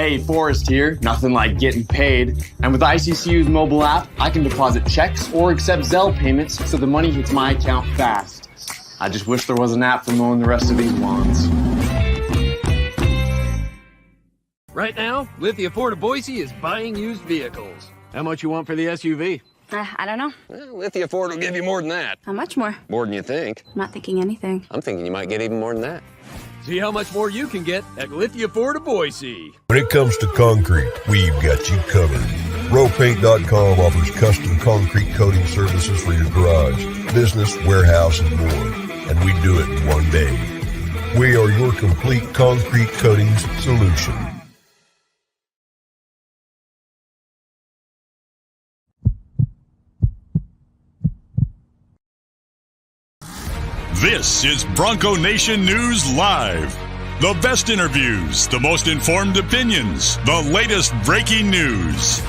Hey, Forrest here. Nothing like getting paid. And with ICCU's mobile app, I can deposit checks or accept Zelle payments so the money hits my account fast. I just wish there was an app for mowing the rest of these lawns. Right now, Lithia Ford of Boise is buying used vehicles. How much you want for the SUV? I don't know. Well, Lithia Ford will give you more than that. How much more? More than you think. I'm not thinking anything. I'm thinking you might get even more than that. See how much more you can get at Lithia Ford of Boise. When it comes to concrete, we've got you covered. Rowpaint.com offers custom concrete coating services for your garage, business, warehouse, and more. And we do it in one day. We are your complete concrete coatings solution. This is Bronco Nation News Live. The best interviews, the most informed opinions, the latest breaking news.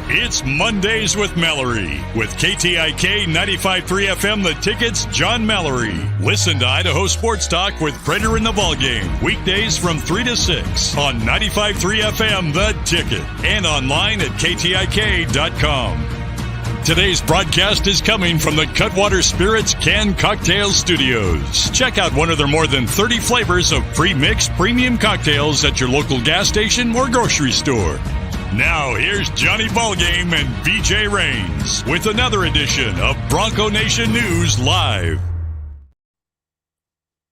It's Mondays with Mallory with KTIK 95.3 FM The Ticket's John Mallory. Listen to Idaho Sports Talk with Prater in the Ballgame weekdays from 3 to 6 on 95.3 FM The Ticket and online at KTIK.com. Today's broadcast is coming from the Cutwater Spirits Canned Cocktail Studios. Check out one of their more than 30 flavors of pre-mixed premium cocktails at your local gas station or grocery store. Now, here's Johnny Ballgame and BJ Rains with another edition of Bronco Nation News Live.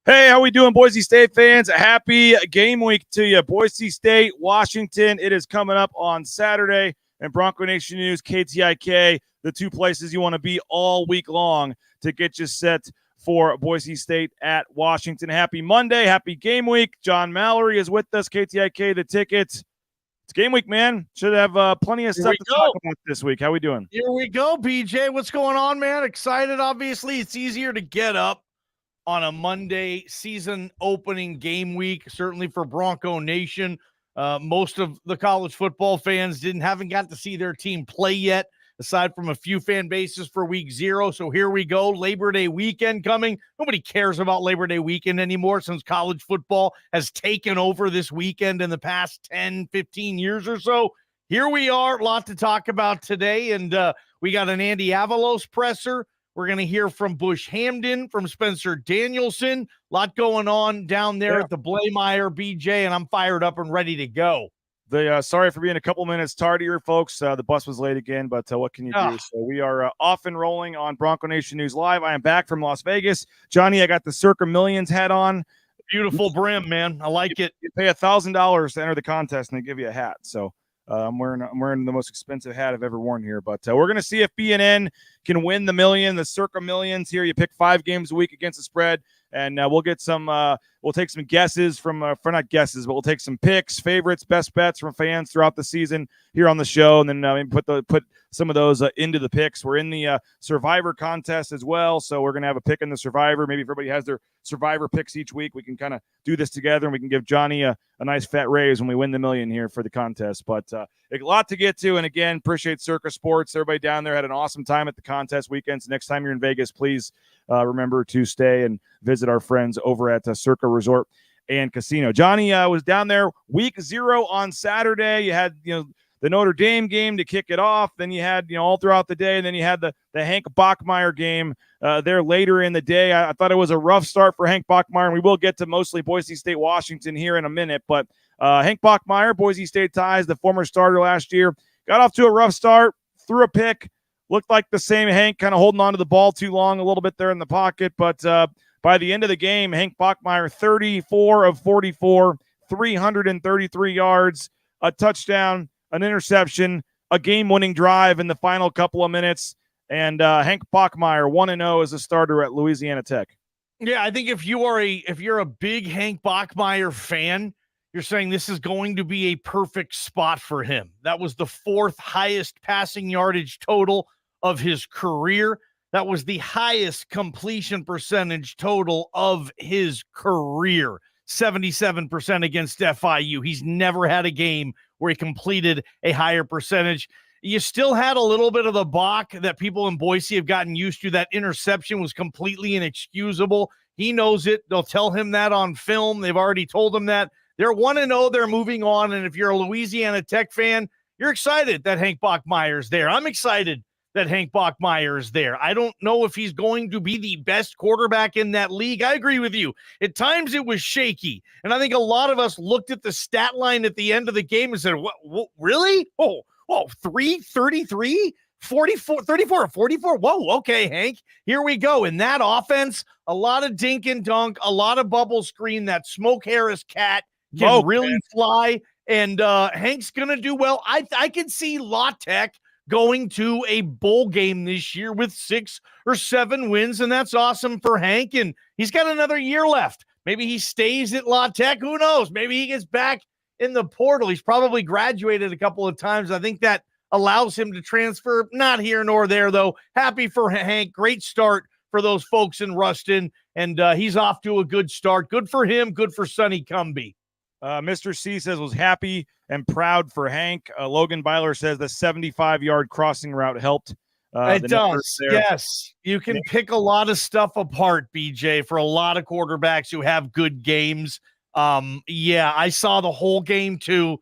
Hey, how we doing, Boise State fans? Happy game week to you. Boise State, Washington. It is coming up on Saturday. And Bronco Nation News, KTIK, the two places you want to be all week long to get you set for Boise State at Washington. Happy Monday. Happy game week. John Mallory is with us, KTIK, the tickets. It's game week, man. Should have plenty of stuff to talk about this week. How we doing? Here we go, BJ. What's going on, man? Excited, obviously. It's easier to get up on a Monday season opening game week, certainly for Bronco Nation. Most of the college football fans haven't got to see their team play yet, aside from a few fan bases for week 0. So here we go. Labor Day weekend coming. Nobody cares about Labor Day weekend anymore since college football has taken over this weekend in the past 10, 15 years or so. Here we are. A lot to talk about today. And we got an Andy Avalos presser. We're going to hear from Bush Hamden, from Spencer Danielson. A lot going on down there at the Bachmeier, BJ, and I'm fired up and ready to go. Sorry for being a couple minutes tardier, folks. The bus was late again, but what can you do? So we are off and rolling on Bronco Nation News Live. I am back from Las Vegas. Johnny, I got the Circa Millions hat on. Beautiful brim, man. I like it. You pay $1,000 to enter the contest, and they give you a hat. So I'm wearing the most expensive hat I've ever worn here. But we're going to see if BNN can win the million, the Circa Millions here. You pick 5 games a week against the spread, and we'll get some we'll take some guesses from for not guesses, but we'll take some picks, favorites, best bets from fans throughout the season here on the show, and then maybe put some of those into the picks. We're in the Survivor contest as well, so we're going to have a pick in the Survivor. Maybe if everybody has their Survivor picks each week, we can kind of do this together, and we can give Johnny a nice fat raise when we win the million here for the contest. But a lot to get to, and again, appreciate Circa Sports. Everybody down there had an awesome time at the contest weekends. Next time you're in Vegas, please remember to stay and visit our friends over at Circa Resort and Casino. Johnny was down there week 0 on Saturday. You had the Notre Dame game to kick it off. Then you had all throughout the day, and then you had the Hank Bachmeier game there later in the day. I thought it was a rough start for Hank Bachmeier, and we will get to mostly Boise State, Washington here in a minute. But Hank Bachmeier, Boise State ties, the former starter last year, got off to a rough start, threw a pick. Looked like the same Hank, kind of holding on to the ball too long, a little bit there in the pocket. But by the end of the game, Hank Bachmeier, 34 of 44, 333 yards, a touchdown, an interception, a game-winning drive in the final couple of minutes. And Hank Bachmeier, 1-0 as a starter at Louisiana Tech. Yeah, I think if you're a big Hank Bachmeier fan, you're saying this is going to be a perfect spot for him. That was the 4th highest passing yardage total of his career. That was the highest completion percentage total of his career, 77% against FIU. He's never had a game where he completed a higher percentage. You still had a little bit of the balk that people in Boise have gotten used to. That interception was completely inexcusable. He knows it. They'll tell him that on film. They've already told him that. They're 1-0. They're moving on. And if you're a Louisiana Tech fan, you're excited that Hank Bachmeier's there. I'm excited that Hank Bachmeier is there. I don't know if he's going to be the best quarterback in that league. I agree with you. At times it was shaky. And I think a lot of us looked at the stat line at the end of the game and said, what really? 333? 44, 34 or 44. Whoa, okay, Hank, here we go. In that offense, a lot of dink and dunk, a lot of bubble screen. That Smoke Harris cat can really fly. And Hank's going to do well. I can see La Tech going to a bowl game this year with 6 or 7 wins, and that's awesome for Hank. And he's got another year left. Maybe he stays at La Tech. Who knows? Maybe he gets back in the portal. He's probably graduated a couple of times. I think that allows him to transfer. Not here nor there, though. Happy for Hank. Great start for those folks in Ruston, and he's off to a good start. Good for him. Good for Sonny Cumbie. Mr. C says was happy and proud for Hank. Logan Byler says the 75-yard crossing route helped. It does. Yes. You can pick a lot of stuff apart, BJ, for a lot of quarterbacks who have good games. Yeah, I saw the whole game too.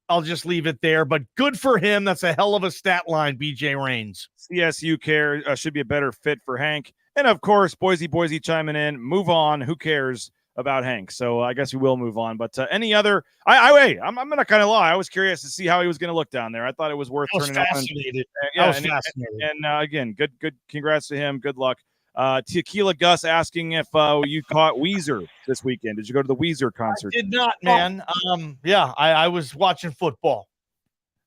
I'll just leave it there, but good for him. That's a hell of a stat line, BJ Rains. CSU care should be a better fit for Hank. And of course, Boise chiming in. Move on. Who cares about Hank? So I guess we will move on. But any other? I'm going to kind of lie. I was curious to see how he was going to look down there. I thought it was worth turning up. I was fascinated. And again, good. Congrats to him. Good luck. Tequila Gus asking if you caught Weezer this weekend. Did you go to the Weezer concert? I did not, man. Yeah, I was watching football.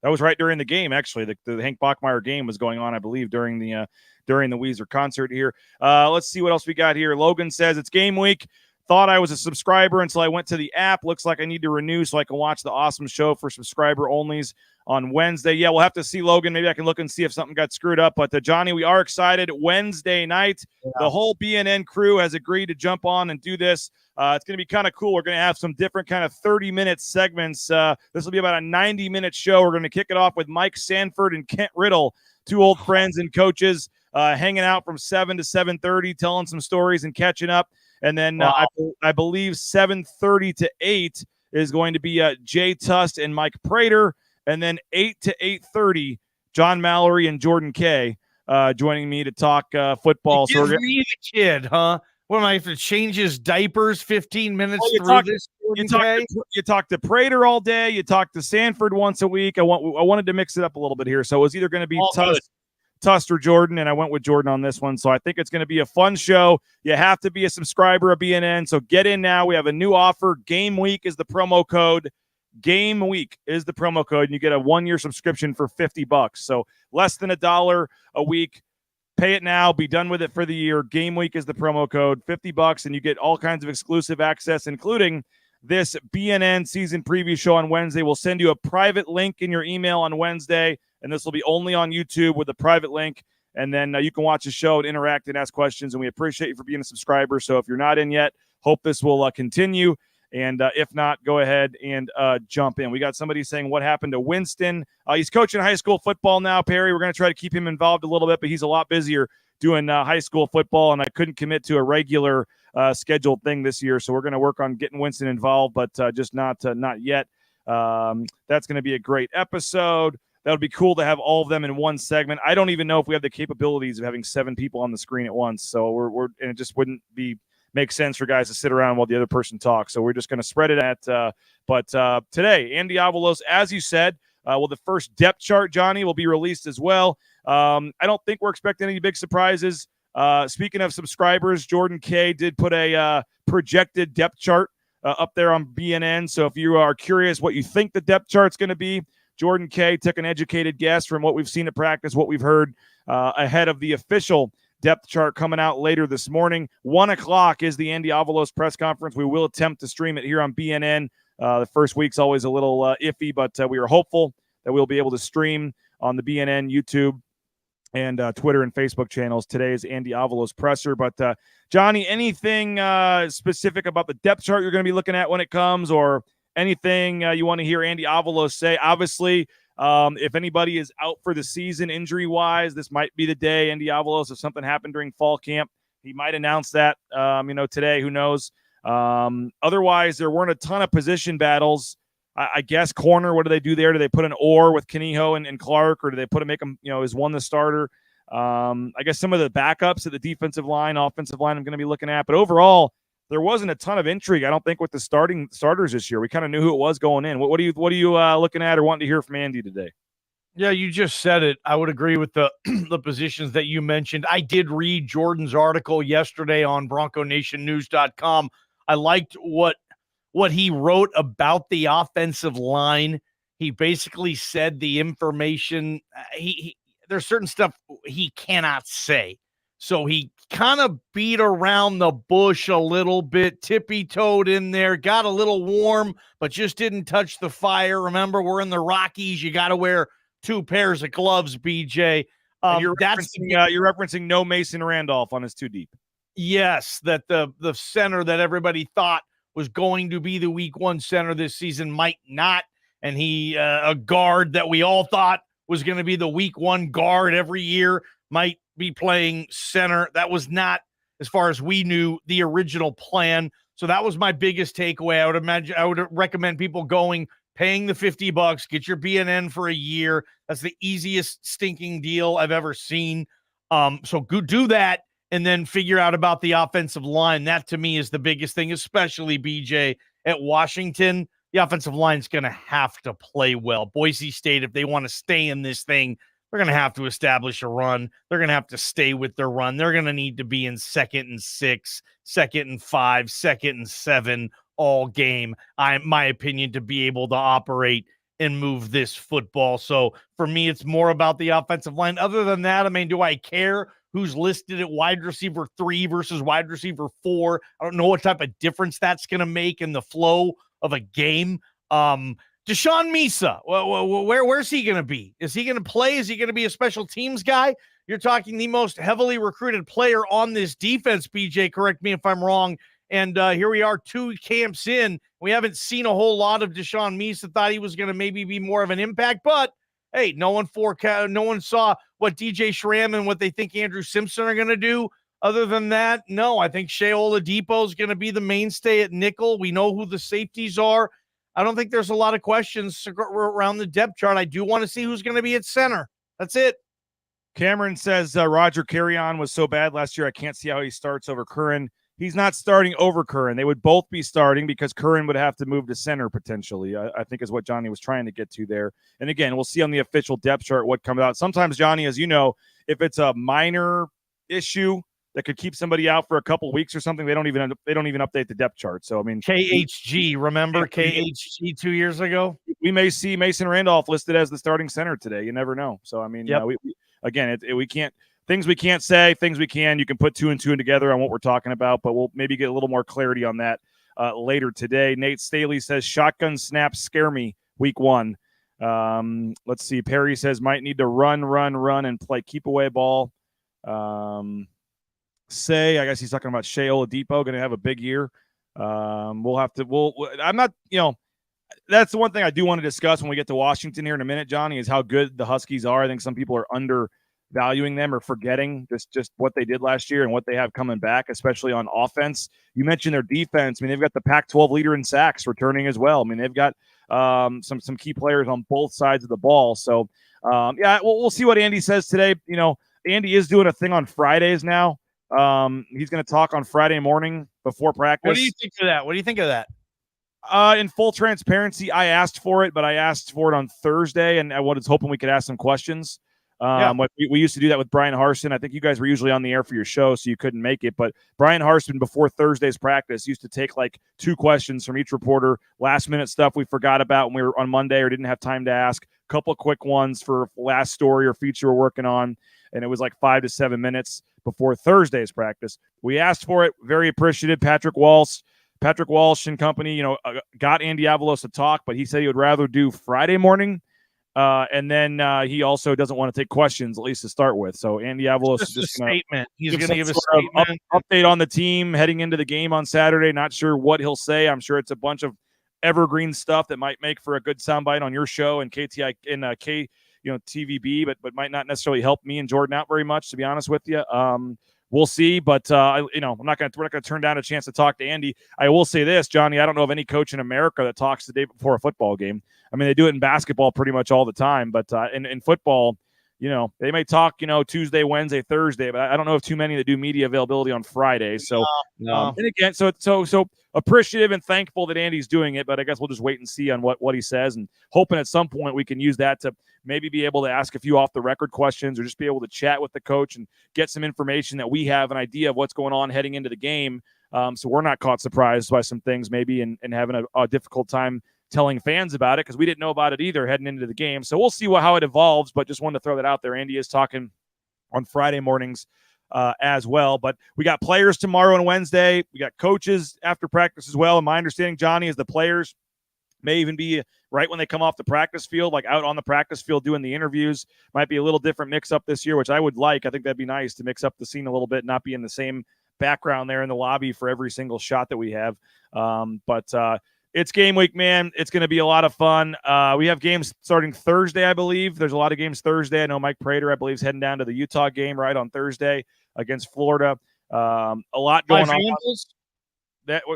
That was right during the game, actually. The Hank Bachmeier game was going on, I believe, during the Weezer concert here. Let's see what else we got here. Logan says it's game week. Thought I was a subscriber until I went to the app. Looks like I need to renew so I can watch the awesome show for subscriber onlys on Wednesday. Yeah, we'll have to see, Logan. Maybe I can look and see if something got screwed up. But Johnny, we are excited. Wednesday night, the whole BNN crew has agreed to jump on and do this. It's going to be kind of cool. We're going to have some different kind of 30-minute segments. This will be about a 90-minute show. We're going to kick it off with Mike Sanford and Kent Riddle, 2 old friends and coaches, hanging out from 7 to 7:30, telling some stories and catching up. And then I believe 7:30 to 8 is going to be Jay Tust and Mike Prater. And then 8 to 8:30, John Mallory and Jordan Kay joining me to talk football. So me the kid, huh? What am I have to change his diapers 15 minutes through this? You talk to Prater all day. You talk to Sanford once a week. I wanted to mix it up a little bit here. So it was either going to be Tust or Jordan, and I went with Jordan on this one. So I think it's going to be a fun show. You have to be a subscriber of BNN, so get in now. We have a new offer. Game Week is the promo code. Game Week is the promo code, and you get a 1-year subscription for $50. So less than $1 a week. Pay it now. Be done with it for the year. Game Week is the promo code. $50, and you get all kinds of exclusive access, including this BNN season preview show on Wednesday. We'll send you a private link in your email on Wednesday, and this will be only on YouTube with a private link. And then you can watch the show and interact and ask questions. And we appreciate you for being a subscriber. So if you're not in yet, hope this will continue. And if not, go ahead and jump in. We got somebody saying what happened to Winston. He's coaching high school football now, Perry. We're going to try to keep him involved a little bit, but he's a lot busier doing high school football, and I couldn't commit to a regular scheduled thing this year. So we're going to work on getting Winston involved, but just not yet. That's going to be a great episode. That would be cool to have all of them in one segment. I don't even know if we have the capabilities of having 7 people on the screen at once. So and it just wouldn't make sense for guys to sit around while the other person talks. So we're just going to spread it out. But today, Andy Avalos, as you said, the first depth chart, Johnny, will be released as well. I don't think we're expecting any big surprises. Speaking of subscribers, Jordan Kay did put a projected depth chart up there on BNN. So if you are curious what you think the depth chart's going to be, Jordan Kay took an educated guess from what we've seen at practice, what we've heard ahead of the official depth chart coming out later this morning. 1:00 is the Andy Avalos press conference. We will attempt to stream it here on BNN. The first week's always a little iffy, but we are hopeful that we'll be able to stream on the BNN YouTube and Twitter and Facebook channels. Today's Andy Avalos presser. But Johnny, anything specific about the depth chart you're going to be looking at when it comes, or anything you want to hear Andy Avalos say? Obviously, if anybody is out for the season injury-wise, this might be the day. Andy Avalos, if something happened during fall camp, he might announce that, today. Who knows? Otherwise, there weren't a ton of position battles. I guess corner, what do they do there? Do they put an or with Kaniho and Clark, or do they make him, is one the starter? I guess some of the backups at the defensive line, offensive line I'm going to be looking at. But overall, there wasn't a ton of intrigue, I don't think, with the starters this year. We kind of knew who it was going in. What are you looking at or wanting to hear from Andy today? Yeah, you just said it. I would agree with the the positions that you mentioned. I did read Jordan's article yesterday on BroncoNationNews.com. I liked what he wrote about the offensive line. He basically said the information there's certain stuff he cannot say. So he kind of beat around the bush a little bit, tippy-toed in there, got a little warm, but just didn't touch the fire. Remember, we're in the Rockies. You got to wear 2 pairs of gloves, BJ. You're referencing no Mason Randolph on his 2 deep. Yes, that the center that everybody thought was going to be the week 1 center this season might not. And he, a guard that we all thought was going to be the week 1 guard every year, might be playing center. That was not, as far as we knew, the original plan. So that was my biggest takeaway. I would recommend people paying the $50, get your BNN for a year. That's the easiest stinking deal I've ever seen. So go do that and then figure out about the offensive line. That to me is the biggest thing, especially BJ at Washington. The offensive line is going to have to play well. Boise State, if they want to stay in this thing, they're going to have to establish a run. They're going to have to stay with their run. They're going to need to be in 2nd and 6, 2nd and 5, 2nd and 7 all game, my opinion, to be able to operate and move this football. So for me, it's more about the offensive line. Other than that, I mean, do I care who's listed at wide receiver 3 versus wide receiver 4? I don't know what type of difference that's going to make in the flow of a game. Deshaun Misa, where's he going to be? Is he going to play? Is he going to be a special teams guy? You're talking the most heavily recruited player on this defense, BJ. Correct me if I'm wrong. And here we are 2 camps in. We haven't seen a whole lot of Deshaun Misa. Thought he was going to maybe be more of an impact. But, hey, no one saw what DJ Schramm and what they think Andrew Simpson are going to do. Other than that, no, I think Shea Oladipo is going to be the mainstay at nickel. We know who the safeties are. I don't think there's a lot of questions around the depth chart. I do want to see who's going to be at center. That's it. Cameron says Roger Carrion was so bad last year, I can't see how he starts over Curran. He's not starting over Curran. They would both be starting because Curran would have to move to center potentially, I think is what Johnny was trying to get to there. And again, we'll see on the official depth chart what comes out. Sometimes, Johnny, as you know, if it's a minor issue that could keep somebody out for a couple weeks or something, they don't even update the depth chart. So I mean, KHG, remember KHG 2 years ago? We may see Mason Randolph listed as the starting center today. You never know. So I mean, yep. We can't. Things we can't say, things we can. You can put 2 and 2 together on what we're talking about, but we'll maybe get a little more clarity on that later today. Nate Staley says shotgun snaps scare me week 1. Let's see. Perry says might need to run and play keep away ball. I guess he's talking about Shea Oladipo going to have a big year. I'm not, that's the one thing I do want to discuss when we get to Washington here in a minute, Johnny, is how good the Huskies are. I think some people are undervaluing them or forgetting just what they did last year and what they have coming back, especially on offense. You mentioned their defense. I mean, they've got the Pac-12 leader in sacks returning as well. I mean, they've got some key players on both sides of the ball. So, we'll see what Andy says today. Andy is doing a thing on Fridays now. He's going to talk on Friday morning before practice. What do you think of that? In full transparency, I asked for it, but I asked for it on Thursday, and I was hoping we could ask some questions. We used to do that with Brian Harsin. I think you guys were usually on the air for your show, so you couldn't make it. But Brian Harsin, before Thursday's practice, used to take like 2 questions from each reporter, last-minute stuff we forgot about when we were on Monday or didn't have time to ask, a couple of quick ones for last story or feature we're working on, and it was like 5 to 7 minutes before Thursday's practice. We asked for it. Very appreciative. Patrick Walsh and company, got Andy Avalos to talk, but he said he would rather do Friday morning. And then he also doesn't want to take questions, at least to start with. So Andy Avalos is just going to statement. He's going to give a statement. Update on the team heading into the game on Saturday. Not sure what he'll say. I'm sure it's a bunch of evergreen stuff that might make for a good soundbite on your show and KTI and TVB, but might not necessarily help me and Jordan out very much, to be honest with you. we'll see. But we're not going to turn down a chance to talk to Andy. I will say this, Johnny. I don't know of any coach in America that talks the day before a football game. I mean, they do it in basketball pretty much all the time, but in football, they may talk, Tuesday, Wednesday, Thursday, but I don't know of too many that do media availability on Friday. So, No. and again, so appreciative and thankful that Andy's doing it, but I guess we'll just wait and see on what he says, and hoping at some point we can use that to maybe be able to ask a few off the record questions, or just be able to chat with the coach and get some information that we have an idea of what's going on heading into the game. So we're not caught surprised by some things maybe and having a difficult time telling fans about it, because we didn't know about it either heading into the game. So we'll see how it evolves, but just wanted to throw that out there. Andy is talking on Friday mornings as well. But we got players tomorrow and Wednesday. We got coaches after practice as well. And my understanding, Johnny, is the players may even be right when they come off the practice field, like out on the practice field doing the interviews. Might be a little different mix up this year, which I would like. I think that'd be nice to mix up the scene a little bit, not be in the same background there in the lobby for every single shot that we have. But it's game week, man. It's going to be a lot of fun. We have games starting Thursday, I believe. There's a lot of games Thursday. I know Mike Prater, I believe, is heading down to the Utah game right on Thursday against Florida. A lot going on. Vandals?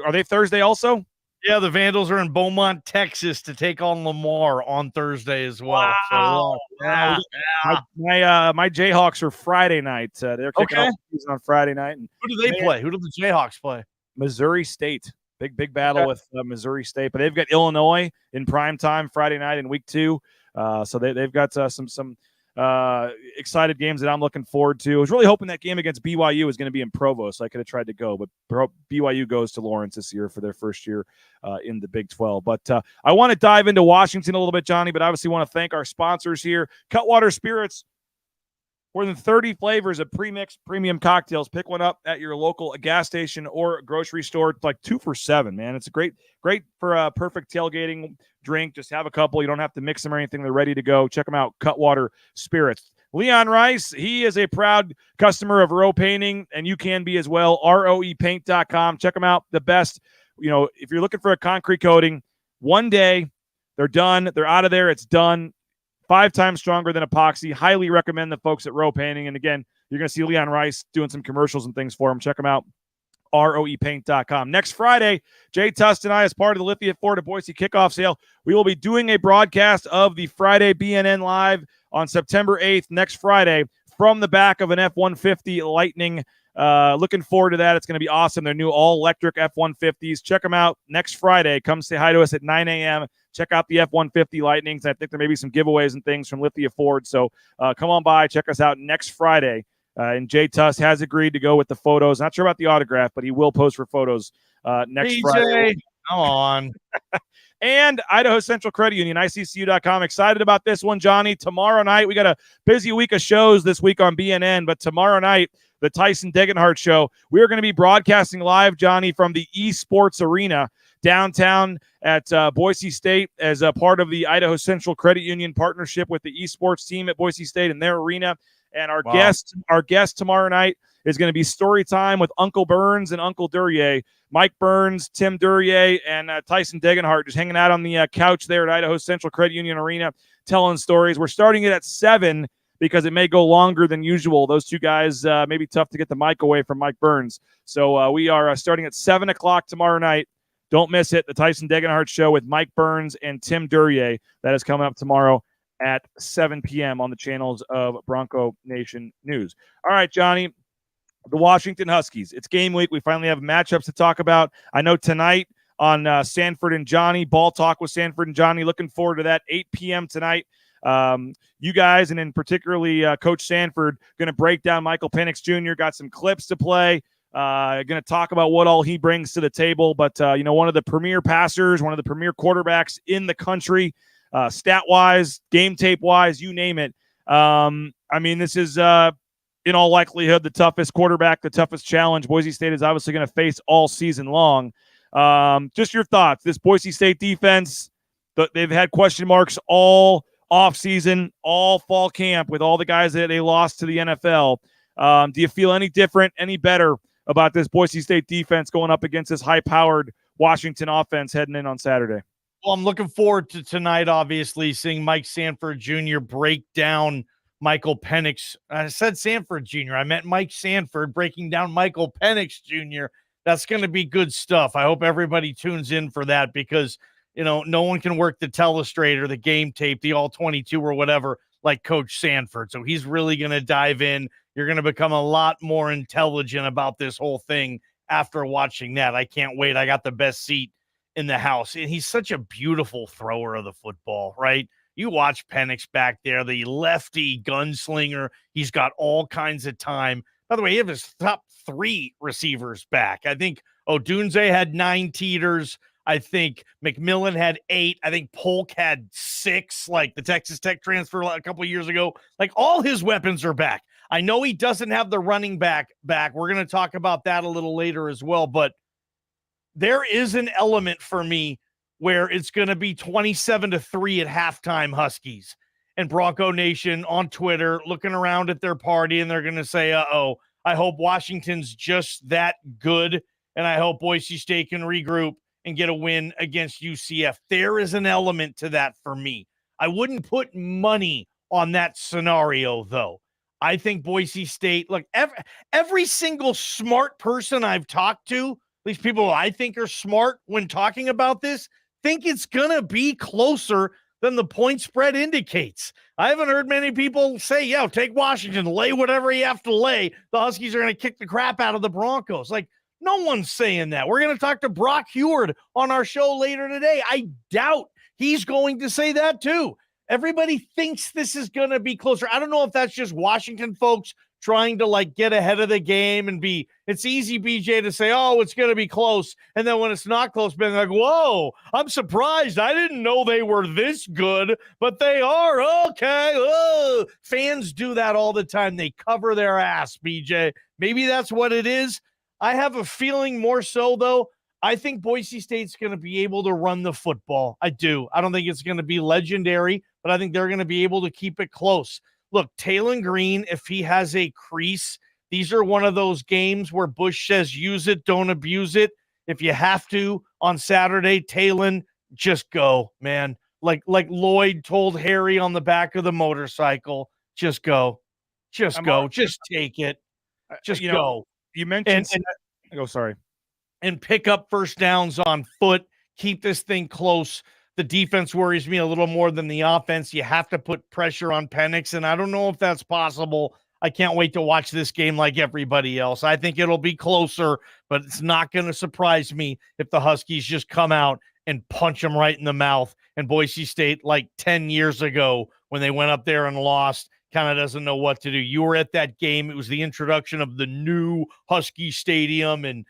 Are they Thursday also? Yeah, the Vandals are in Beaumont, Texas to take on Lamar on Thursday as well. Wow. So, yeah. My Jayhawks are Friday night. They're kicking off the season on Friday night. And Who do they play? Who do the Jayhawks play? Missouri State. Big battle with Missouri State, but they've got Illinois in prime time Friday night in week 2. So they've got some excited games that I'm looking forward to. I was really hoping that game against BYU was going to be in Provo, so I could have tried to go, but BYU goes to Lawrence this year for their first year in the Big 12. But I want to dive into Washington a little bit, Johnny, but obviously want to thank our sponsors here. Cutwater Spirits. More than 30 flavors of pre-mixed premium cocktails. Pick one up at your local gas station or grocery store. It's like 2 for $7, man. It's a great for a perfect tailgating drink. Just have a couple. You don't have to mix them or anything. They're ready to go. Check them out, Cutwater Spirits. Leon Rice, he is a proud customer of Rowe Painting, and you can be as well. ROEpaint.com. Check them out. The best, if you're looking for a concrete coating, one day, they're done. They're out of there. It's done. 5 times stronger than epoxy. Highly recommend the folks at Rowe Painting. And again, you're going to see Leon Rice doing some commercials and things for him. Check them out. ROEpaint.com. Next Friday, Jay Tust and I, as part of the Lithia Florida Boise kickoff sale, we will be doing a broadcast of the Friday BNN Live on September 8th, next Friday, from the back of an F-150 Lightning. Looking forward to that. It's going to be awesome. They're new all-electric F-150s. Check them out next Friday. Come say hi to us at 9 a.m. Check out the F-150 Lightnings. I think there may be some giveaways and things from Lithia Ford. So come on by. Check us out next Friday. And Jay Tuss has agreed to go with the photos. Not sure about the autograph, but he will pose for photos next Friday. Come on. And Idaho Central Credit Union, ICCU.com. Excited about this one, Johnny. Tomorrow night, we got a busy week of shows this week on BNN, but tomorrow night, the Tyson Degenhart Show, we are going to be broadcasting live, Johnny, from the eSports Arena downtown at Boise State as a part of the Idaho Central Credit Union partnership with the eSports team at Boise State and their arena. And our guest tomorrow night is going to be story time with Uncle Burns and Uncle Duryea. Mike Burns, Tim Duryea, and Tyson Degenhart just hanging out on the couch there at Idaho Central Credit Union Arena telling stories. We're starting it at 7 because it may go longer than usual. Those two guys may be tough to get the mic away from Mike Burns. So we are starting at 7 o'clock tomorrow night. Don't miss it. The Tyson Degenhart Show with Mike Burns and Tim Duryea. That is coming up tomorrow at 7 p.m. on the channels of Bronco Nation News. All right, Johnny, the Washington Huskies. It's game week. We finally have matchups to talk about. I know tonight on Sanford and Johnny, Ball Talk with Sanford and Johnny. Looking forward to that, 8 p.m. tonight. You guys, and in particularly Coach Sanford, going to break down Michael Penix Jr., got some clips to play. Going to talk about what all he brings to the table. But, one of the premier passers, one of the premier quarterbacks in the country, stat-wise, game tape-wise, you name it. This is, in all likelihood, the toughest quarterback, the toughest challenge Boise State is obviously going to face all season long. Just your thoughts. This Boise State defense, they've had question marks all offseason, all fall camp with all the guys that they lost to the NFL. Do you feel any different, any better about this Boise State defense going up against this high-powered Washington offense heading in on Saturday? Well, I'm looking forward to tonight, obviously, seeing Mike Sanford Jr. break down Michael Penix. I said Sanford Jr. I meant Mike Sanford breaking down Michael Penix Jr. That's going to be good stuff. I hope everybody tunes in for that because, no one can work the telestrator, the game tape, the all 22 or whatever like Coach Sanford. So he's really going to dive in. You're going to become a lot more intelligent about this whole thing after watching that. I can't wait. I got the best seat in the house. And he's such a beautiful thrower of the football, right? You watch Penix back there, the lefty gunslinger. He's got all kinds of time. By the way, he had his top 3 receivers back. I think Odunze had 9 teeters. I think McMillan had 8. I think Polk had 6, like the Texas Tech transfer a couple of years ago. Like all his weapons are back. I know he doesn't have the running back. We're going to talk about that a little later as well, but there is an element for me where it's going to be 27-3 at halftime Huskies and Bronco Nation on Twitter looking around at their party, and they're going to say, uh-oh, I hope Washington's just that good, and I hope Boise State can regroup and get a win against UCF. There is an element to that for me. I wouldn't put money on that scenario, though. I think Boise State, look, every single smart person I've talked to, at least people I think are smart when talking about this, think it's going to be closer than the point spread indicates. I haven't heard many people say, take Washington, lay whatever you have to lay. The Huskies are going to kick the crap out of the Broncos. Like, no one's saying that. We're going to talk to Brock Heward on our show later today. I doubt he's going to say that too. Everybody thinks this is going to be closer. I don't know if that's just Washington folks trying to get ahead of the game and it's easy, BJ, to say, oh, it's going to be close. And then when it's not close, being like, whoa, I'm surprised. I didn't know they were this good, but they are. Okay. Oh. Fans do that all the time. They cover their ass, BJ. Maybe that's what it is. I have a feeling more so, though. I think Boise State's going to be able to run the football. I do. I don't think it's going to be legendary, but I think they're going to be able to keep it close. Look, Talon Green, if he has a crease, these are one of those games where Bush says use it, don't abuse it. If you have to on Saturday, Talon, just go, man. Like Lloyd told Harry on the back of the motorcycle, just go. Just go. Just take it. Just go. You mentioned sorry. And pick up first downs on foot. Keep this thing close. The defense worries me a little more than the offense. You have to put pressure on Penix, and I don't know if that's possible. I can't wait to watch this game like everybody else. I think it'll be closer, but it's not going to surprise me if the Huskies just come out and punch them right in the mouth. And Boise State, like 10 years ago when they went up there and lost, kind of doesn't know what to do. You were at that game. It was the introduction of the new Husky Stadium, and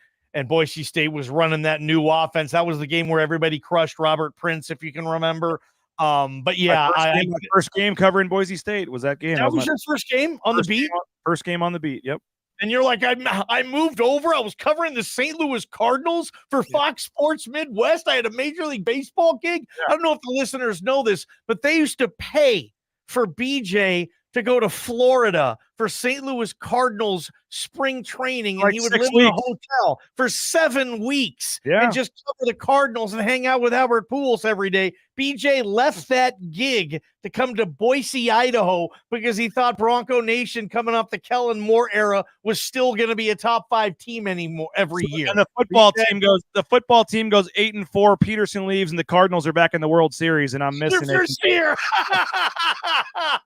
Boise State was running that new offense. That was the game where everybody crushed Robert Prince, if you can remember. But yeah, my first game covering Boise State was that game. That was your first game on the beat? First game on the beat, yep. And you're like, I moved over. I was covering the St. Louis Cardinals for Fox Sports Midwest. I had a Major League Baseball gig. Yeah. I don't know if the listeners know this, but they used to pay for BJ to go to Florida for St. Louis Cardinals spring training, and he would live in a hotel for 7 weeks and just cover the Cardinals and hang out with Albert Pujols every day. BJ left that gig to come to Boise, Idaho, because he thought Bronco Nation coming off the Kellen Moore era was still going to be a top 5 team every year. And the football team goes 8-4. Peterson leaves, and the Cardinals are back in the World Series, and I'm missing their first year. That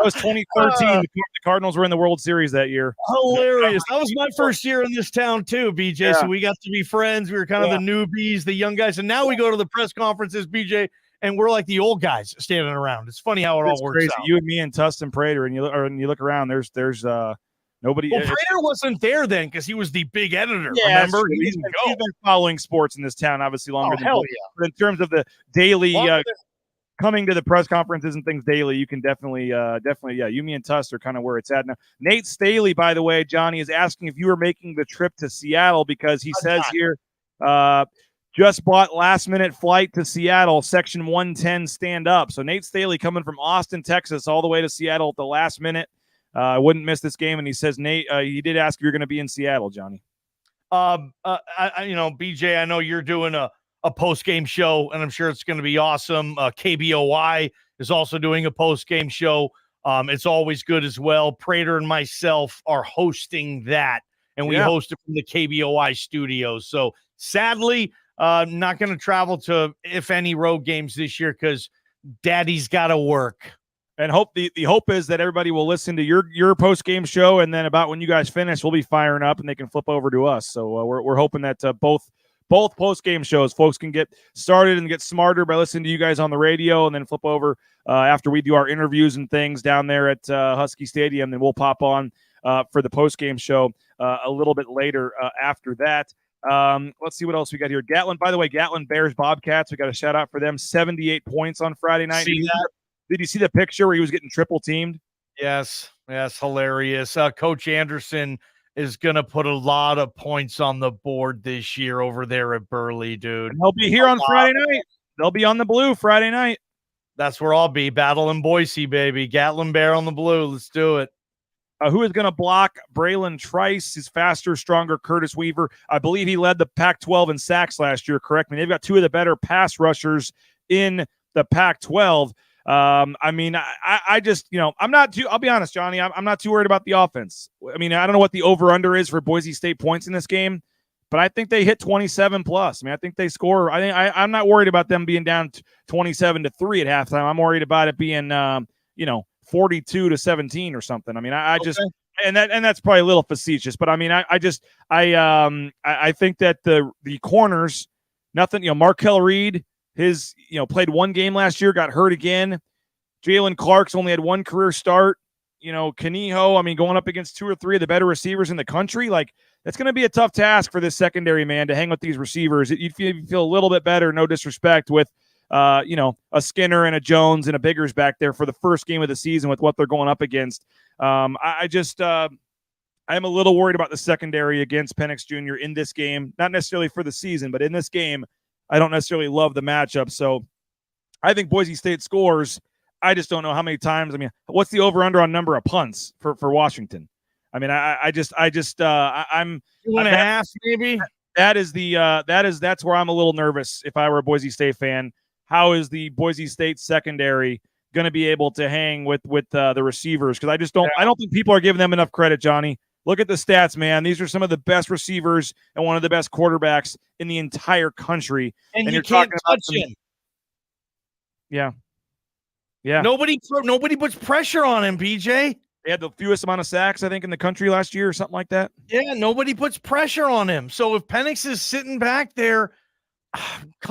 was 2013. The Cardinals were in the World Series that year. Hilarious. That was my first year in this town too, BJ. Yeah. So we got to be friends. We were kind of the newbies, the young guys. And now we go to the press conferences, BJ, and we're like the old guys standing around. It's funny how it all works out. You and me and Tustin Prater, and you look around, there's nobody. Well, Prater wasn't there then because he was the big editor. Yeah, remember? He's been following sports in this town obviously longer than hell. But in terms of the daily coming to the press conferences and things daily, you can definitely, you, me, and Tuss are kind of where it's at now. Nate Staley, by the way, Johnny, is asking if you were making the trip to Seattle because he says here, just bought last-minute flight to Seattle, Section 110 stand up. So Nate Staley coming from Austin, Texas, all the way to Seattle at the last minute. I wouldn't miss this game. And he says, Nate, he did ask if you're going to be in Seattle, Johnny. BJ, I know you're doing a post-game show, and I'm sure it's going to be awesome. KBOI is also doing a post-game show. It's always good as well. Prater and myself are hosting that, and we host it from the KBOI studios. So sadly, not going to travel to, if any, road games this year because Daddy's got to work. And the hope is that everybody will listen to your post game show, and then about when you guys finish, we'll be firing up and they can flip over to us. So we're hoping that both post game shows, folks can get started and get smarter by listening to you guys on the radio, and then flip over after we do our interviews and things down there at Husky Stadium. Then we'll pop on for the post game show a little bit later after that. Let's see what else we got here. Gatlin, by the way, Gatlin Bears Bobcats. We got a shout out for them. 78 points on Friday night. See that? Did you see the picture where he was getting triple teamed? Yes, hilarious. Coach Anderson is going to put a lot of points on the board this year over there at Burley, dude. And they'll be here on Friday night. They'll be on the blue Friday night. That's where I'll be. Battle in Boise, baby. Gatlin Bear on the blue. Let's do it. Who is going to block Braylon Trice? He's faster, stronger. Curtis Weaver. I believe he led the Pac-12 in sacks last year. Correct me. They've got two of the better pass rushers in the Pac-12. I just, I'm not too, I'll be honest, Johnny, I'm not too worried about the offense. I mean, I don't know what the over-under is for Boise State points in this game, but I think they hit 27 plus. I mean, I think they score. I'm not worried about them being down 27-3 at halftime. I'm worried about it being, 42-17 or something. I mean, I just, and that's probably a little facetious, but I mean, I think that the corners, nothing, Markel Reed, his, played one game last year, got hurt again. Jalen Clark's only had one career start. Kaniho, I mean, going up against two or three of the better receivers in the country, like, that's going to be a tough task for this secondary, man, to hang with these receivers. You feel a little bit better, no disrespect, with, a Skinner and a Jones and a Biggers back there for the first game of the season with what they're going up against. I'm a little worried about the secondary against Penix Jr. in this game, not necessarily for the season, but in this game, I don't necessarily love the matchup. So I think Boise State scores. I just don't know how many times. I mean, what's the over/under on number of punts for Washington? I mean, I'm 2.5 maybe. That's where I'm a little nervous. If I were a Boise State fan, how is the Boise State secondary going to be able to hang with the receivers? Because I don't think people are giving them enough credit, Johnny. Look at the stats, man. These are some of the best receivers and one of the best quarterbacks in the entire country. And you're talking about him. Yeah. Nobody puts pressure on him, BJ. They had the fewest amount of sacks, I think, in the country last year or something like that. Yeah, nobody puts pressure on him. So if Penix is sitting back there,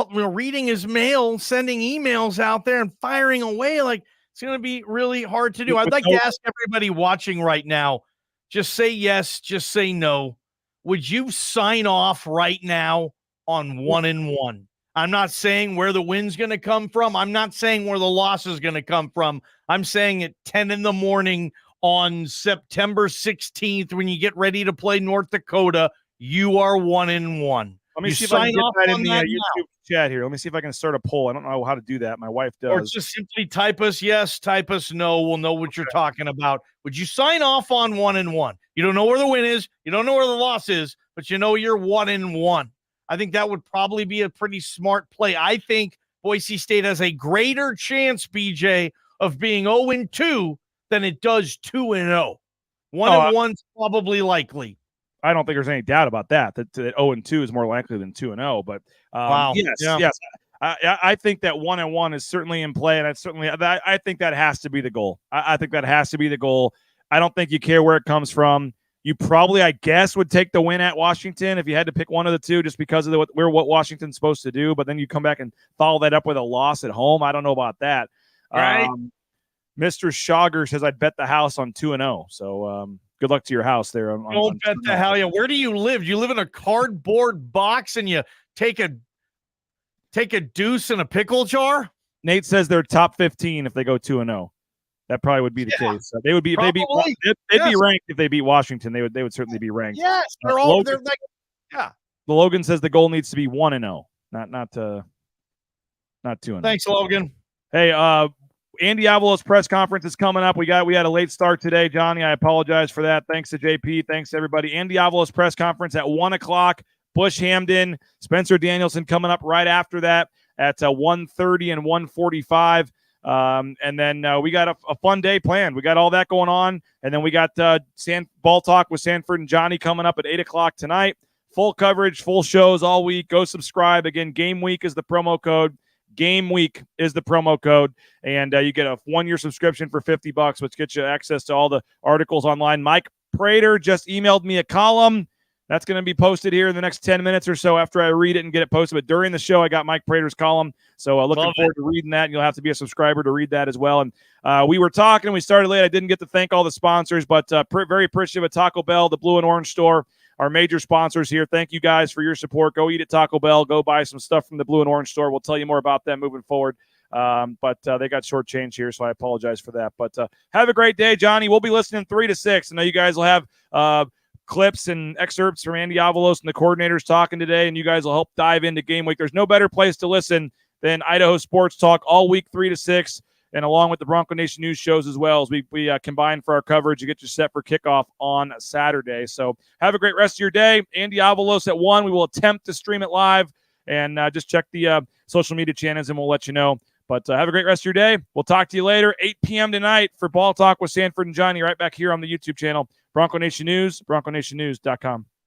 reading his mail, sending emails out there and firing away, like, it's going to be really hard to do. I'd like to ask everybody watching right now, just say yes, just say no. Would you sign off right now on 1-1? I'm not saying where the win's going to come from. I'm not saying where the loss is going to come from. I'm saying at 10 in the morning on September 16th, when you get ready to play North Dakota, you are 1-1. Let me see if I can get that in the YouTube chat here. Let me see if I can start a poll. I don't know how to do that. My wife does. Or just simply type us yes, type us no. We'll know what you're talking about. Would you sign off on 1-1? You don't know where the win is. You don't know where the loss is, but you know you're 1-1. I think that would probably be a pretty smart play. I think Boise State has a greater chance, BJ, of being 0-2 than it does 2-0. 1-1's probably likely. I don't think there's any doubt about that. That 0-2 is more likely than 2-0. But wow, yes. I think that 1-1 is certainly in play, and I think that has to be the goal. I think that has to be the goal. I don't think you care where it comes from. You probably, I guess, would take the win at Washington if you had to pick one of the two, just because of what Washington's supposed to do. But then you come back and follow that up with a loss at home. I don't know about that. Right. Mr. Schauger says I'd bet the house on 2-0. So good luck to your house there. Don't bet the hell yeah. Where do you live? You live in a cardboard box and you take a deuce in a pickle jar? Nate says they're top 15 if they go 2-0. That probably would be the case. They would be. They'd be ranked if they beat Washington. They would certainly be ranked. Yes, they're all. They're like, yeah. The Logan says the goal needs to be 1-0, not 2-0. Thanks, Logan. Hey, Andy Avalos press conference is coming up. We had a late start today, Johnny. I apologize for that. Thanks to JP. Thanks to everybody. Andy Avalos press conference at 1:00. Bush Hamden, Spencer Danielson coming up right after that at 1:30 and 1:45. And then we got a fun day planned. We got all that going on. And then we got Ball Talk with Sanford and Johnny coming up at 8 o'clock tonight. Full coverage, full shows all week. Go subscribe. Again, Game Week is the promo code. Game Week is the promo code. And you get a 1-year subscription for $50, which gets you access to all the articles online. Mike Prater just emailed me a column. That's going to be posted here in the next 10 minutes or so after I read it and get it posted. But during the show, I got Mike Prater's column. So looking forward to reading that. And you'll have to be a subscriber to read that as well. And we were talking. We started late. I didn't get to thank all the sponsors, but very appreciative of Taco Bell, the Blue and Orange Store, our major sponsors here. Thank you guys for your support. Go eat at Taco Bell. Go buy some stuff from the Blue and Orange Store. We'll tell you more about them moving forward. But they got short change here, so I apologize for that. But have a great day, Johnny. We'll be listening 3 to 6. I know you guys will have clips and excerpts from Andy Avalos and the coordinators talking today, and you guys will help dive into Game Week. There's no better place to listen than Idaho Sports Talk all week, 3 to 6, and along with the Bronco Nation News shows as well, as we combine for our coverage to get you set for kickoff on Saturday. So have a great rest of your day. Andy Avalos at 1. We will attempt to stream it live, and just check the social media channels, and we'll let you know. But have a great rest of your day. We'll talk to you later, 8 p.m. tonight for Ball Talk with Sanford and Johnny right back here on the YouTube channel. Bronco Nation News, BroncoNationNews.com.